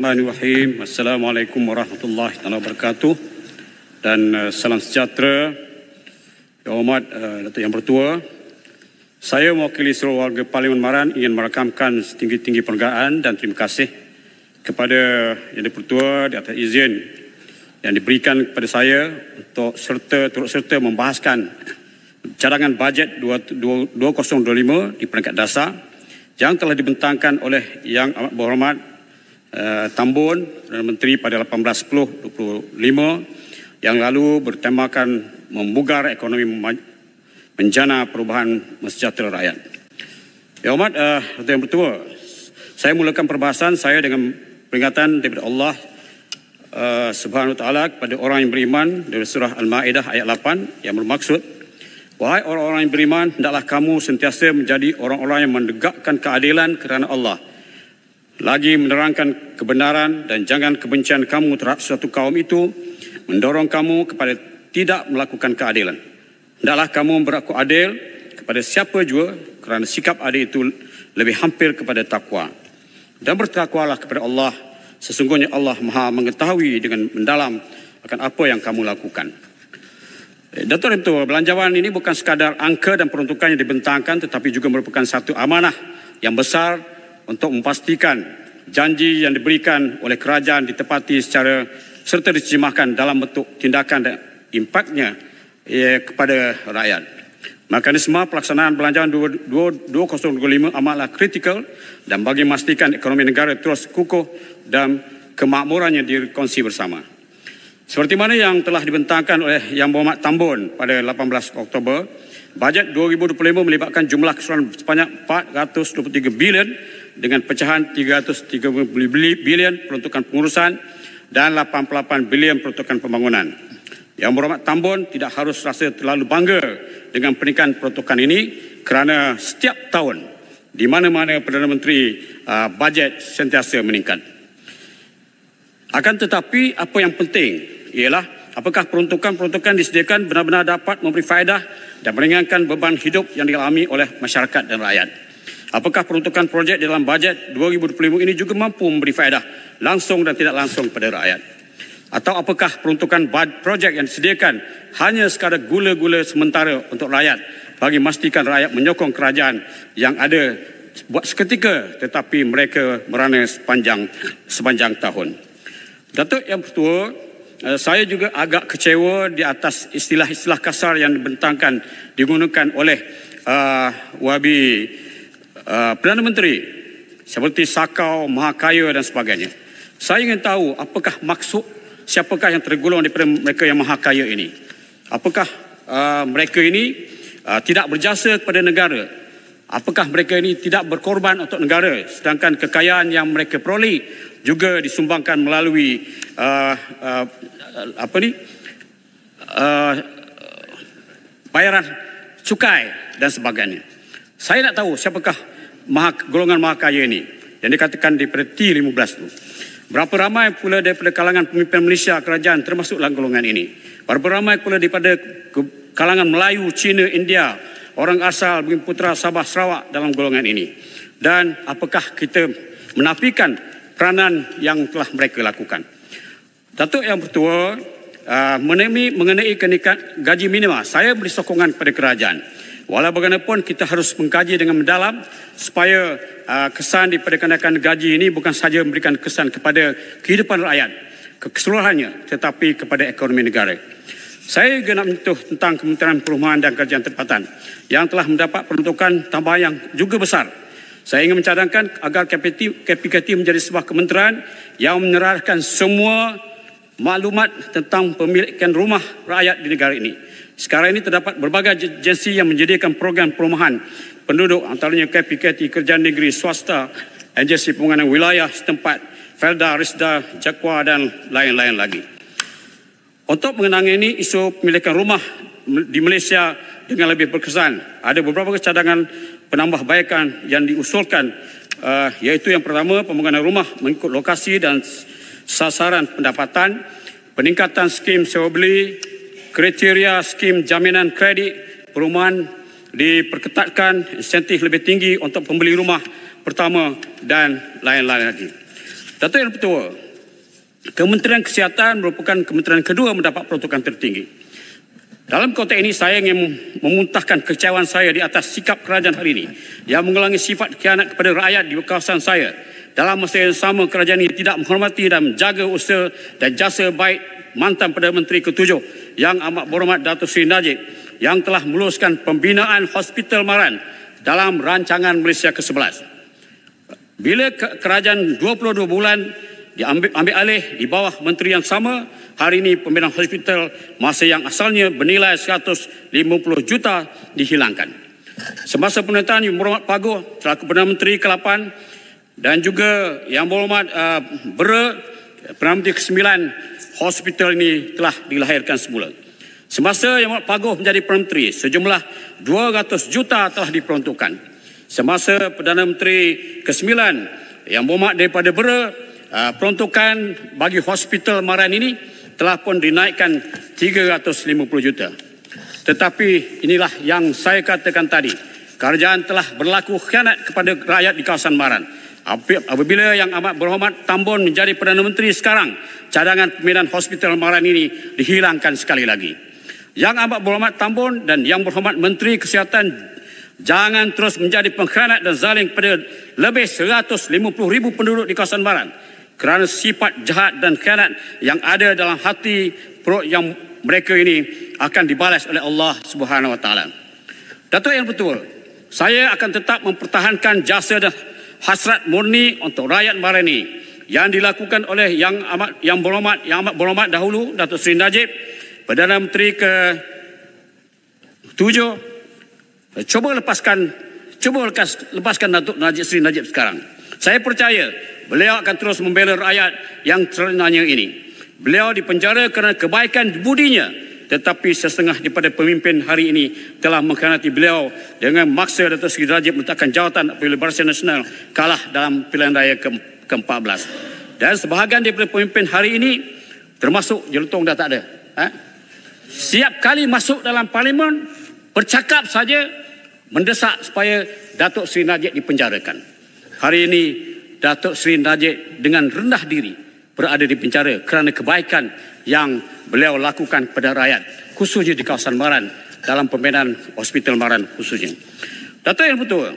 Bismillahirrahmanirrahim. Assalamualaikum warahmatullahi wabarakatuh. Dan salam sejahtera. Yang hormat Datuk Yang Bertua, saya mewakili seluruh warga Parlimen Maran ingin merakamkan setinggi-tinggi penghargaan dan terima kasih kepada Yang Dipertua di atas izin yang diberikan kepada saya untuk turut serta membahaskan cadangan bajet 2025 di peringkat dasar yang telah dibentangkan oleh Yang Amat Berhormat Tambun, Perdana Menteri pada 18/10/25 yang lalu bertemakan membugar ekonomi menjana perubahan sejahtera rakyat. Yang hormat Datuk Yang Bertua, saya mulakan perbahasan saya dengan peringatan daripada Allah Subhanahu Wa Taala kepada orang yang beriman dari surah Al-Maidah ayat 8 yang bermaksud, wahai orang-orang yang beriman, hendaklah kamu sentiasa menjadi orang-orang yang menegakkan keadilan kerana Allah, lagi menerangkan kebenaran dan jangan kebencian kamu terhadap suatu kaum itu mendorong kamu kepada tidak melakukan keadilan. Hendaklah kamu berlaku adil kepada siapa jua kerana sikap adil itu lebih hampir kepada takwa. Dan bertakwalah kepada Allah, sesungguhnya Allah Maha mengetahui dengan mendalam akan apa yang kamu lakukan. Datuk Yang Bertua, belanjawan ini bukan sekadar angka dan peruntukan yang dibentangkan tetapi juga merupakan satu amanah yang besar untuk memastikan janji yang diberikan oleh kerajaan ditepati secara serta diterjemahkan dalam bentuk tindakan dan impaknya kepada rakyat. Mekanisme pelaksanaan belanjawan 2025 amatlah kritikal dan bagi memastikan ekonomi negara terus kukuh dan kemakmurannya dikongsi bersama. Seperti mana yang telah dibentangkan oleh Yang Berhormat Tambun pada 18 Oktober, bajet 2025 melibatkan jumlah keseluruhan sebanyak 423 bilion dengan pecahan 330 bilion peruntukan pengurusan dan 88 bilion peruntukan pembangunan. Yang Berhormat Tambun tidak harus rasa terlalu bangga dengan peningkatan peruntukan ini kerana setiap tahun di mana-mana Perdana Menteri bajet sentiasa meningkat. Akan tetapi apa yang penting ialah apakah peruntukan-peruntukan disediakan benar-benar dapat memberi faedah dan meringankan beban hidup yang dialami oleh masyarakat dan rakyat. Apakah peruntukan projek dalam bajet 2025 ini juga mampu memberi faedah langsung dan tidak langsung kepada rakyat? Atau apakah peruntukan projek yang disediakan hanya sekadar gula-gula sementara untuk rakyat bagi memastikan rakyat menyokong kerajaan yang ada buat seketika tetapi mereka merana sepanjang tahun? Datuk Yang Bertua, saya juga agak kecewa di atas istilah-istilah kasar yang dibentangkan digunakan oleh wabi Perdana Menteri seperti sakau, mahakaya dan sebagainya. Saya ingin tahu apakah maksud siapakah yang tergolong daripada mereka yang mahakaya ini. Apakah mereka ini tidak berjasa kepada negara? Apakah mereka ini tidak berkorban untuk negara sedangkan kekayaan yang mereka peroleh juga disumbangkan melalui bayaran cukai dan sebagainya. Saya nak tahu siapakah golongan mahakaya ini yang dikatakan daripada T15 itu. Berapa ramai pula daripada kalangan pemimpin Malaysia kerajaan termasuk dalam golongan ini. Berapa ramai pula daripada kalangan Melayu, Cina, India, orang asal Bumi Putra, Sabah, Sarawak dalam golongan ini. Dan apakah kita menafikan peranan yang telah mereka lakukan? Datuk Yang Bertua, mengenai kenaikan gaji minima, saya beri sokongan kepada kerajaan. Walau bagaimanapun kita harus mengkaji dengan mendalam supaya kesan daripada kenaikan gaji ini bukan sahaja memberikan kesan kepada kehidupan rakyat keseluruhannya tetapi kepada ekonomi negara. Saya juga nak menyentuh tentang Kementerian Perumahan dan Kerajaan Tempatan yang telah mendapat peruntukan tambahan yang juga besar. Saya ingin mencadangkan agar KPKT menjadi sebuah kementerian yang menyerahkan semua maklumat tentang pemilikan rumah rakyat di negara ini. Sekarang ini terdapat berbagai agensi yang menyediakan program perumahan penduduk, antaranya KPKT, Kerjaan Negeri, Swasta, Agensi Pembangunan Wilayah setempat, Felda, Risda, Jakwa dan lain-lain lagi. Untuk mengenangani isu pemilikan rumah di Malaysia dengan lebih berkesan, ada beberapa cadangan penambahbaikan yang diusulkan, iaitu yang pertama, pembangunan rumah mengikut lokasi dan sasaran pendapatan, peningkatan skim sewa beli, kriteria skim jaminan kredit perumahan diperketatkan, insentif lebih tinggi untuk pembeli rumah pertama dan lain-lain lagi. Datuk Yang Pertua, Kementerian Kesihatan merupakan kementerian kedua mendapat peruntukan tertinggi. Dalam konteks ini, saya ingin memuntahkan kekecewaan saya di atas sikap kerajaan hari ini yang mengulangi sifat khianat kepada rakyat di kawasan saya. Dalam masa yang sama, kerajaan ini tidak menghormati dan menjaga usaha dan jasa baik mantan Perdana Menteri ke-7 Yang Amat Berhormat Datuk Seri Najib yang telah meluluskan pembinaan Hospital Maran dalam rancangan Malaysia ke-11. Bila kerajaan 22 bulan diambil alih di bawah menteri yang sama, hari ini pembinaan hospital masa yang asalnya bernilai 150 juta dihilangkan. Semasa pemerintahan Yang Berhormat Paguh selaku Perdana Menteri ke-8 dan juga Yang Berhormat Perdana Menteri ke-9, hospital ini telah dilahirkan semula. Semasa Yang Berhormat Paguh menjadi Perdana Menteri, sejumlah 200 juta telah diperuntukkan. Semasa Perdana Menteri ke-9 Yang Berhormat daripada peruntukan bagi hospital Maran ini telah pun dinaikkan 350 juta. Tetapi inilah yang saya katakan tadi. Kerajaan telah berlaku khianat kepada rakyat di kawasan Maran. Apabila Yang Amat Berhormat Tambun menjadi Perdana Menteri sekarang, cadangan pembinaan hospital Maran ini dihilangkan sekali lagi. Yang Amat Berhormat Tambun dan Yang Berhormat Menteri Kesihatan jangan terus menjadi pengkhianat dan zalim kepada lebih 150,000 penduduk di kawasan Maran. Kerana sifat jahat dan khianat yang ada dalam hati perut yang mereka ini akan dibalas oleh Allah Subhanahu Wa Taala. Datuk Yang Pertua, saya akan tetap mempertahankan jasa dan hasrat murni untuk rakyat Maran ini yang dilakukan oleh Yang Amat Berhormat dahulu Datuk Seri Najib, Perdana Menteri ke-7. Cuba lepaskan Datuk Seri Najib sekarang. Saya percaya beliau akan terus membela rakyat yang terenanya ini. Beliau dipenjara kerana kebaikan budinya, tetapi setengah daripada pemimpin hari ini telah mengkhianati beliau dengan maksa Datuk Seri Najib meletakkan jawatan apabila Barisan Nasional kalah dalam pilihan raya ke-14. Dan sebahagian daripada pemimpin hari ini, termasuk Jelutong dah tak ada. Siap kali masuk dalam parlimen, bercakap saja mendesak supaya Datuk Seri Najib dipenjarakan. Hari ini Datuk Seri Najib dengan rendah diri berada di penjara kerana kebaikan yang beliau lakukan kepada rakyat, khususnya di kawasan Maran dalam pembinaan hospital Maran khususnya. Datuk Yang Pertua,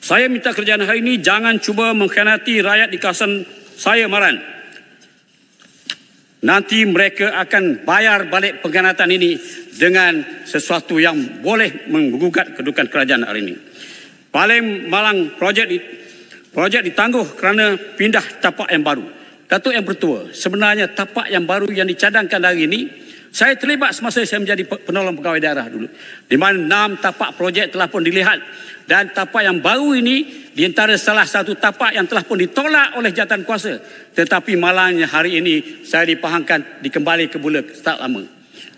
saya minta kerajaan hari ini jangan cuba mengkhianati rakyat di kawasan saya Maran. Nanti mereka akan bayar balik pengkhianatan ini dengan sesuatu yang boleh menggugat kedudukan kerajaan hari ini. Paling malang projek ditangguh kerana pindah tapak yang baru. Datuk Yang Pertua, sebenarnya tapak yang baru yang dicadangkan hari ini, saya terlibat semasa saya menjadi penolong pegawai daerah dulu, di mana 6 tapak projek telah pun dilihat, dan tapak yang baru ini di antara salah satu tapak yang telah pun ditolak oleh jawatan kuasa. Tetapi malangnya hari ini saya dipahamkan dikembali ke bula start lama.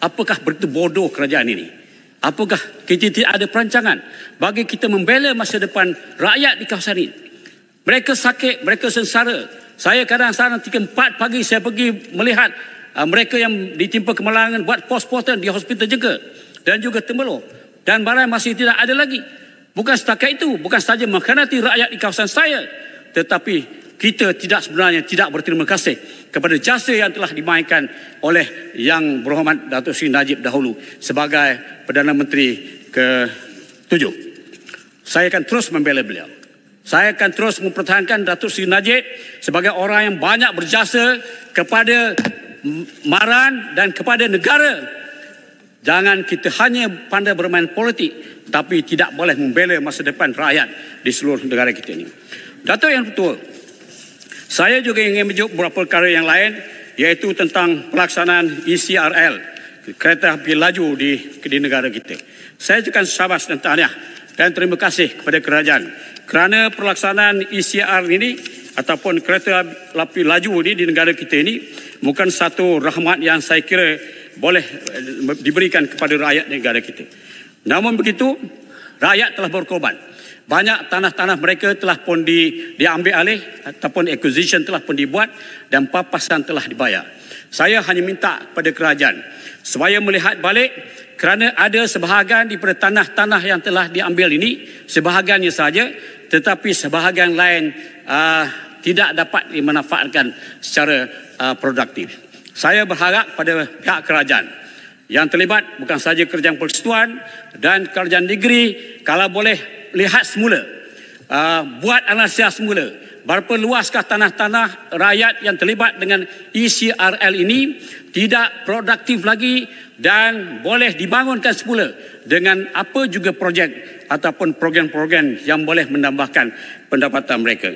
Apakah begitu bodoh kerajaan ini? Apakah kita tidak ada perancangan bagi kita membela masa depan rakyat di kawasan ini? Mereka sakit, mereka sengsara. Saya kadang-kadang 3-4 pagi saya pergi melihat mereka yang ditimpa kemalangan buat pos-posan di hospital juga dan juga Temerloh, dan barang masih tidak ada lagi. Bukan setakat itu, bukan sahaja mengkhianati rakyat di kawasan saya, tetapi kita sebenarnya tidak berterima kasih kepada jasa yang telah dimainkan oleh Yang Berhormat Datuk Seri Najib dahulu sebagai Perdana Menteri ke-7. Saya akan terus membela beliau. Saya akan terus mempertahankan Datuk Seri Najib sebagai orang yang banyak berjasa kepada Maran dan kepada negara. Jangan kita hanya pandai bermain politik, tapi tidak boleh membela masa depan rakyat di seluruh negara kita ini. Datuk Yang Pertua, saya juga ingin menunjuk beberapa perkara yang lain, iaitu tentang pelaksanaan ECRL, kereta api laju di negara kita. Saya ucapkan syabas dan tahniah dan terima kasih kepada kerajaan kerana pelaksanaan ECR ini ataupun kereta api laju ini di negara kita ini bukan satu rahmat yang saya kira boleh diberikan kepada rakyat negara kita. Namun begitu, rakyat telah berkorban. Banyak tanah-tanah mereka telah pun diambil alih ataupun acquisition telah pun dibuat dan papasan telah dibayar. Saya hanya minta kepada kerajaan supaya melihat balik kerana ada sebahagian daripada tanah-tanah yang telah diambil ini, sebahagiannya saja, tetapi sebahagian lain tidak dapat dimanfaatkan secara produktif. Saya berharap pada pihak kerajaan yang terlibat, bukan sahaja kerajaan persekutuan dan kerajaan negeri, kalau boleh lihat semula, buat analisis semula, berapa luaskah tanah-tanah rakyat yang terlibat dengan ECRL ini tidak produktif lagi dan boleh dibangunkan semula dengan apa juga projek ataupun program-program yang boleh menambahkan pendapatan mereka.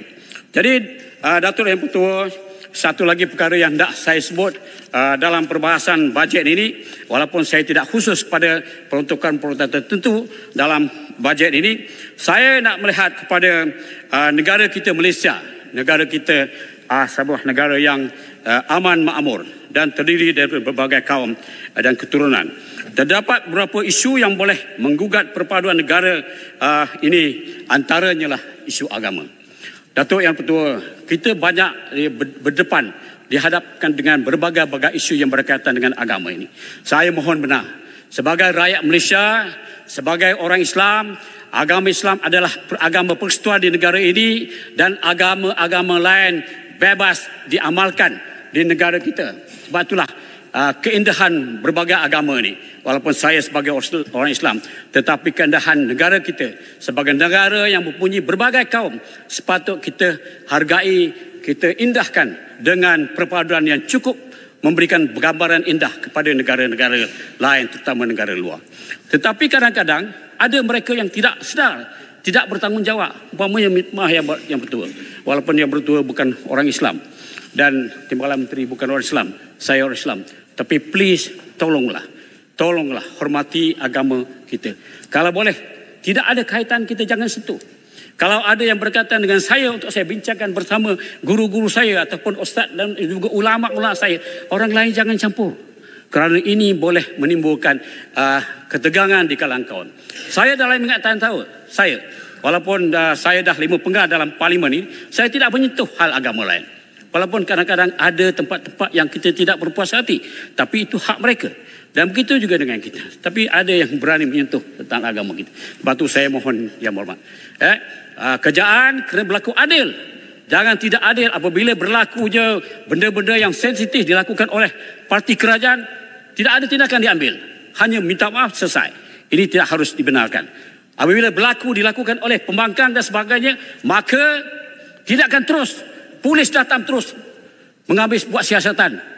Jadi Datuk Yang Pertua, satu lagi perkara yang hendak saya sebut dalam perbahasan bajet ini, walaupun saya tidak khusus pada peruntukan-peruntukan tertentu dalam bajet ini, saya nak melihat kepada negara kita Malaysia, negara kita sebuah negara yang aman makmur dan terdiri dari berbagai kaum dan keturunan. Terdapat beberapa isu yang boleh menggugat perpaduan negara ini, antaranya lah isu agama. Datuk Yang Pertua, kita banyak berdepan dihadapkan dengan berbagai-bagai isu yang berkaitan dengan agama ini. Saya mohon benar, sebagai rakyat Malaysia, sebagai orang Islam, agama Islam adalah agama persekutuan di negara ini dan agama-agama lain bebas diamalkan di negara kita. Sebab itulah keindahan berbagai agama ini. Walaupun saya sebagai orang Islam, tetapi keindahan negara kita sebagai negara yang mempunyai berbagai kaum sepatut kita hargai, kita indahkan dengan perpaduan yang cukup memberikan gambaran indah kepada negara-negara lain, terutama negara luar. Tetapi kadang-kadang ada mereka yang tidak sedar, tidak bertanggungjawab. Umpamanya Yang Pertua, walaupun Yang Pertua bukan orang Islam dan Timbalan Menteri bukan orang Islam, saya orang Islam, tapi please tolonglah hormati agama kita. Kalau boleh, tidak ada kaitan, kita jangan sentuh. Kalau ada yang berkaitan dengan saya untuk saya bincangkan bersama guru-guru saya ataupun ustaz dan juga ulama-ulama saya, orang lain jangan campur. Kerana ini boleh menimbulkan ketegangan di kalangan kawan. Saya dalam ingatan tahu, saya walaupun saya dah 5 penggal dalam parlimen ini, saya tidak menyentuh hal agama lain. Walaupun kadang-kadang ada tempat-tempat yang kita tidak berpuas hati, tapi itu hak mereka. Dan begitu juga dengan kita. Tapi ada yang berani menyentuh tentang agama kita. Sebab itu saya mohon yang hormat. Kerajaan kena berlaku adil. Jangan tidak adil apabila berlaku je benda-benda yang sensitif dilakukan oleh parti kerajaan. Tidak ada tindakan diambil. Hanya minta maaf, selesai. Ini tidak harus dibenarkan. Apabila dilakukan oleh pembangkang dan sebagainya, maka tidak akan terus. Polis datang terus mengambil buat siasatan.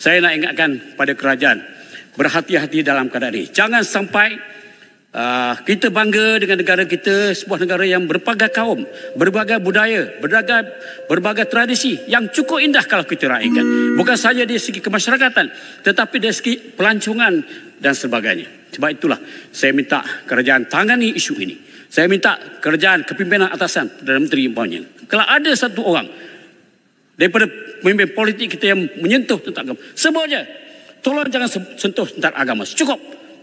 Saya nak ingatkan pada kerajaan, berhati-hati dalam keadaan ini. Jangan sampai kita bangga dengan negara kita, sebuah negara yang berbagai kaum, berbagai budaya, berbagai tradisi yang cukup indah kalau kita raikan. Bukan saja dari segi kemasyarakatan, tetapi dari segi pelancongan dan sebagainya. Sebab itulah saya minta kerajaan tangani isu ini. Saya minta kerajaan kepimpinan atasan Perdana Menteri umpamanya, kalau ada satu orang daripada pemimpin politik kita yang menyentuh tentang agama, sebut je, tolong jangan sentuh tentang agama. Cukup,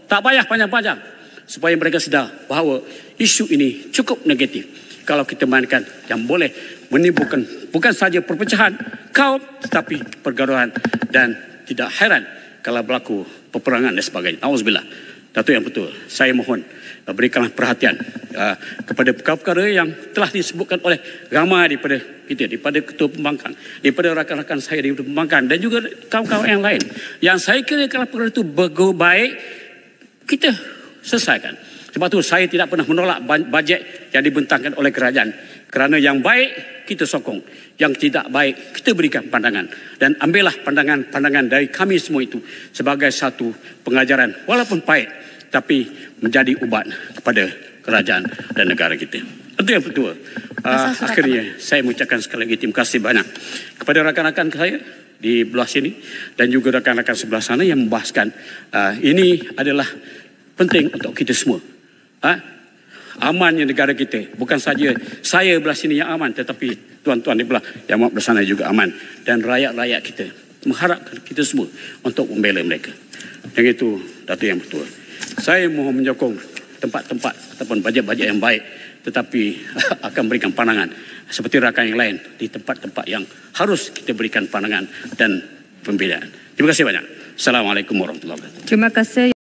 tak payah panjang-panjang, supaya mereka sedar bahawa isu ini cukup negatif. Kalau kita mainkan yang boleh menimbulkan bukan saja perpecahan kaum, tetapi pergaduhan, dan tidak heran kalau berlaku peperangan dan sebagainya. Auzubillah. Datuk Yang Pertua, saya mohon berikanlah perhatian kepada perkara-perkara yang telah disebutkan oleh ramai daripada kita, daripada ketua pembangkang, daripada rakan-rakan saya daripada pembangkang dan juga kawan-kawan yang lain. Yang saya kira kalau perkara itu baik, kita selesaikan. Sebab itu saya tidak pernah menolak bajet yang dibentangkan oleh kerajaan. Kerana yang baik kita sokong, yang tidak baik kita berikan pandangan. Dan ambillah pandangan-pandangan dari kami semua itu sebagai satu pengajaran, walaupun pahit, tapi menjadi ubat kepada kerajaan dan negara kita. Itu Yang Pertua. Akhirnya saya mengucapkan sekali lagi terima kasih banyak kepada rakan-rakan saya di belah sini dan juga rakan-rakan sebelah sana yang membahaskan ini adalah penting untuk kita semua. Amannya negara kita, bukan saja saya belah sini yang aman, tetapi tuan-tuan di belah yang belah sana juga aman, dan rakyat-rakyat kita mengharap kita semua untuk membela mereka. Dengan itu, Datuk Yang Pertua, saya mohon menyokong tempat-tempat ataupun bajet-bajet yang baik, tetapi akan berikan pandangan seperti rakan yang lain di tempat-tempat yang harus kita berikan pandangan dan pembedaan. Terima kasih banyak. Assalamualaikum warahmatullahi wabarakatuh. Terima kasih.